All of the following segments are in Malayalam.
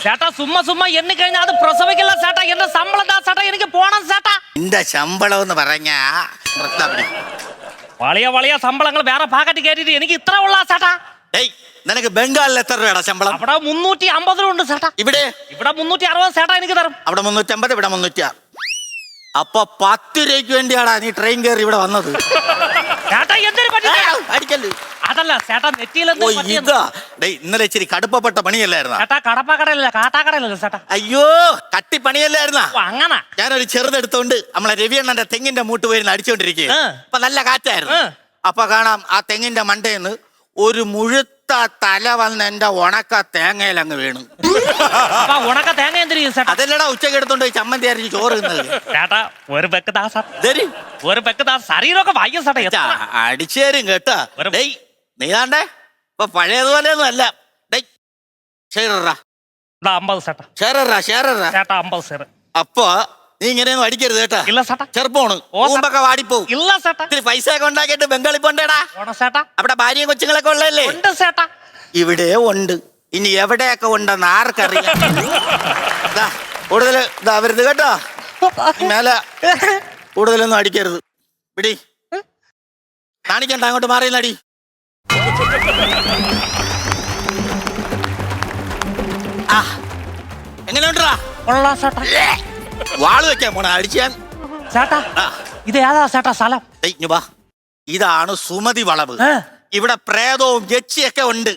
ചേട്ടാ സുമ്മ എണ്ണി കഴിഞ്ഞാൽ അത് പ്രസവിക്കില്ല ചേട്ടാ. എന്റെ ശമ്പളം എന്താ ചേട്ടാ? എനിക്ക് പോണം ചേട്ടാ. എന്റെ ശമ്പളം എന്ന് പറഞ്ഞാ വലിയ ശമ്പളങ്ങൾ വേറെ പാക്കറ്റ് കയറ്റിട്ട് എനിക്ക് ഇത്ര ഉള്ള ചേട്ടാ. നിനക്ക് ബംഗാളിൽ എത്ര രൂപയുടെ ശമ്പളം? അവിടെ 350 ഉണ്ട് ചേട്ടാ. ഇവിടെ 360 ചേട്ടാ എനിക്ക് തരും. അവിടെ 350, ഇവിടെ 306. അപ്പൊ 10 രൂപയ്ക്ക് വേണ്ടിയാടാ നീ ട്രെയിൻ കയറി ഇവിടെ വന്നത്. ചേട്ടാ എന്തിനു പറ്റി? അടിക്കല്ലേ? അതല്ല ചേട്ടാ നെറ്റിയിൽ ഇന്നലെ ഇച്ചിരി കടുപ്പപ്പെട്ട പണിയല്ലായിരുന്ന ചേട്ടാ? കടപ്പാക്കടയില്ല കാട്ടാക്കടയില്ല ചേട്ടാ. അയ്യോ കട്ടി പണിയല്ലായിരുന്ന. അങ്ങനെ ഞാനൊരു ചെറുതെടുത്തോണ്ട് നമ്മളെ രവിയണ്ണന്റെ തെങ്ങിന്റെ മൂട്ട് പോയിരുന്ന് അടിച്ചോണ്ടിരിക്കുക. അപ്പൊ നല്ല കാറ്റായിരുന്നു. അപ്പൊ കാണാം ആ തെങ്ങിന്റെ മണ്ടേന്ന് ഒരു മുഴുത്ത തല വന്ന് എന്റെ ഉണക്ക തേങ്ങയിൽ അങ്ങ് വീണു. ഉണക്ക തേങ്ങ എന്തിനു ചേട്ടാ? അതല്ലടാ ഉച്ചക്ക് എടുത്തോണ്ട് ചമ്മന്തി അരിഞ്ഞ് ചോറ് ചേട്ടാ. ഒരു പെക്ക് ശരീരമൊക്കെ വായിക്കും ചേട്ടാ. അടിച്ചേരും കേട്ടാ. നീതാണ്ടേ ഇപ്പൊ പഴയതുപോലെ ഒന്നും അല്ല. അപ്പൊ നീ ഇങ്ങനെയൊന്നും അടിക്കരുത് കേട്ടാ. ഇല്ല ചേട്ടാ. ചെറുപ്പമാണ് ൂമ്പൊക്കെ വാടിപ്പോവും. ഇല്ല ചേട്ടാ. ഇത്തിരി പൈസ ഒക്കെ ഉണ്ടാക്കിയിട്ട് ബംഗാളി പോണ്ടേടാ. അവിടെ ഭാര്യയും കൊച്ചുങ്ങളൊക്കെ ഉള്ളല്ലേ? ഉണ്ട് ചേട്ടാ. ഇവിടെ ഉണ്ട്. ഇനി എവിടെയൊക്കെ ഉണ്ടെന്ന് ആർക്കറിയാം. കൂടുതൽ ഇതാവരുത് കേട്ടോ. മേല കൂടുതലൊന്നും അടിക്കരുത്. പിടി കാണിക്കണ്ട, അങ്ങോട്ട് മാറിയെന്നടി. എങ്ങനെയുണ്ടാ? വാള് വെക്കാൻ പോണ അടിച്ചാൻ ചേട്ടാ. ഇത് ഏതാ ചേട്ടാ സ്ഥലം? ഇതാണ് സുമതി വളവ്. ഇവിടെ പ്രേതവും യക്ഷിയൊക്കെ ഉണ്ട്.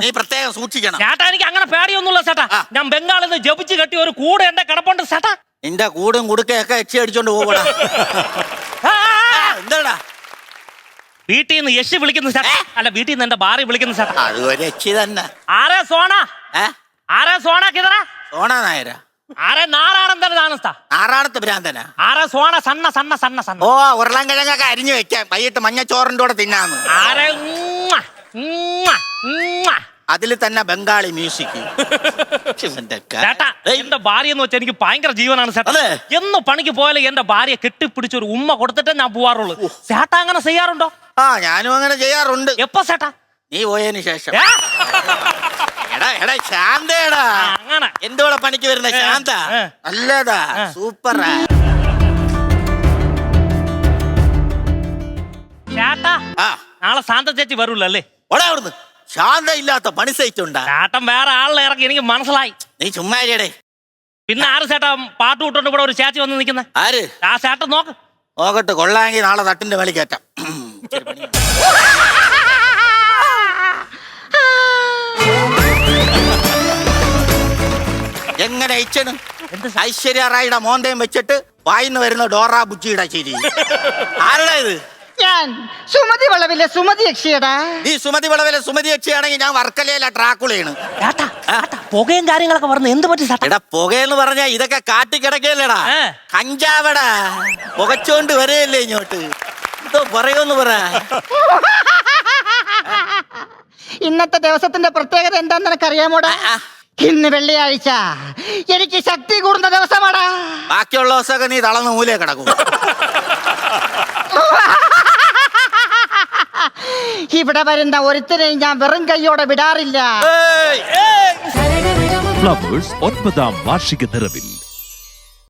നീ പ്രത്യേകം സൂക്ഷിക്കണം ചേട്ടാ. എനിക്ക് അങ്ങനെ പേടിയൊന്നുമില്ല ചേട്ടാ. ഞാൻ ബംഗാളിൽ നിന്ന് ജപിച്ച് കെട്ടി ഒരു കൂട് എന്റെ കിടപ്പുണ്ട് ചേട്ടാ. നിന്റെ കൂടും കുടുക്കയൊക്കെ യക്ഷി അടിച്ചോണ്ട് പോകടാ. എന്താടാ? വീട്ടിൽ നിന്ന് യക്ഷി വിളിക്കുന്നു ചേട്ടാ. അല്ല, വീട്ടിൽ നിന്ന് എന്റെ ഭാര്യ വിളിക്കുന്നു ചേട്ടാ. അത് ഒരു യക്ഷി തന്നെ. ആരെ സോണ? ആരെ സോണ കിതറ? സോണ നായര. ആരെ നാറാണത്ത് ഭ്രാന്തനാ. ആരെ സോണ സണ്ണ സണ്ണ സണ്ണ സണ്ണ. ഓ ഉരുളൻ കിഴങ്ങൊക്കെ അരിഞ്ഞു വെക്കാം, വൈകിട്ട് മഞ്ഞച്ചോറിന്റെ കൂടെ തിന്നാന്ന്. ആരെ അതിൽ തന്നെ ബംഗാളി മ്യൂസിക്. ചേട്ടാ എന്റെ ഭാര്യ എന്ന് വെച്ചാൽ എനിക്ക് ഭയങ്കര ജീവനാണ് ചേട്ടാ. എന്ന് പണിക്ക് പോയാലും എന്റെ ഭാര്യ കെട്ടിപ്പിടിച്ച് ഒരു ഉമ്മ കൊടുത്തിട്ടേ ഞാൻ പോവാറുള്ളൂ. ചേട്ടാ അങ്ങനെ ചെയ്യാറുണ്ടോ? ഞാനും അങ്ങനെ ചെയ്യാറുണ്ട്. എപ്പോ ചേട്ടാ? നീ പോയതിനു ശേഷം. ശാന്തേടാ അങ്ങനെ എന്തോടെ പണിക്ക് വരുന്ന ശാന്ത നല്ലതാ, സൂപ്പറാ. ചേട്ടാ നാളെ ശാന്ത ചേച്ചി വരൂല്ലേ? അവിടുന്ന് ശാന്ത ഇല്ലാത്ത പണി സഹിച്ചുണ്ടാ. ചേട്ടൻ വേറെ ആളിനെ ഇറക്കി, എനിക്ക് മനസ്സിലായി. നീ ചുമ്മാരിയടേ. പിന്നെ ആര് ചേട്ടാ പാട്ട് വിട്ടോണ്ട് ഇവിടെ ഒരു ചേച്ചി വന്ന് നിൽക്കുന്ന? ആര്? ആ ചേട്ടൻ നോക്കട്ടെ, കൊള്ളാമെങ്കിൽ നാളെ തട്ടിന്റെ മേളിൽ കയറ്റാം. എങ്ങനെ അയച്ചണ്? ഐശ്വര്യ റായിയുടെ മോന്തയും വെച്ചിട്ട് വായിന്ന് വരുന്ന ഡോറാ ബുച്ചിയുടെ ചിരി. ആരുടെ ഇത്? ഞാൻ സുമതി വളവിലെ സുമതി യക്ഷിയടാ. നീ സുമതി വളവിലെ സുമതി യക്ഷിയാണെങ്കിൽ ഞാൻ വർക്കലയിലെ ട്രാക്കുളയാണ്. പുകയും കാര്യങ്ങളൊക്കെ പറഞ്ഞു എന്ത് പറ്റി? എടാ പുകയെന്ന് പറഞ്ഞാ ഇതൊക്കെ കാട്ടിക്കിടക്കല്ലേടാ, കഞ്ചാവടാ. പുകച്ചോണ്ട് വരെയല്ലേ ഇങ്ങോട്ട്. എന്തോ പറയുമെന്ന് പറ. ഇന്നത്തെ ദിവസത്തിന്റെ പ്രത്യേകത എന്താന്ന് നിനക്കറിയാമോടാ? ഇന്ന് വെള്ളിയാഴ്ച, എനിക്ക് ശക്തി കൂടുന്ന ദിവസമാടാ. ബാക്കിയുള്ള ദിവസമൊക്കെ നീ തളർന്ന് മൂലേ കിടക്കും. ഇവിടെ വരുന്ന ഒരുത്തരെയും ഞാൻ വെറും കൈയോടെ വിടാറില്ല. ഫ്ലവേഴ്സ് 9ാം വാർഷിക നിറവിൽ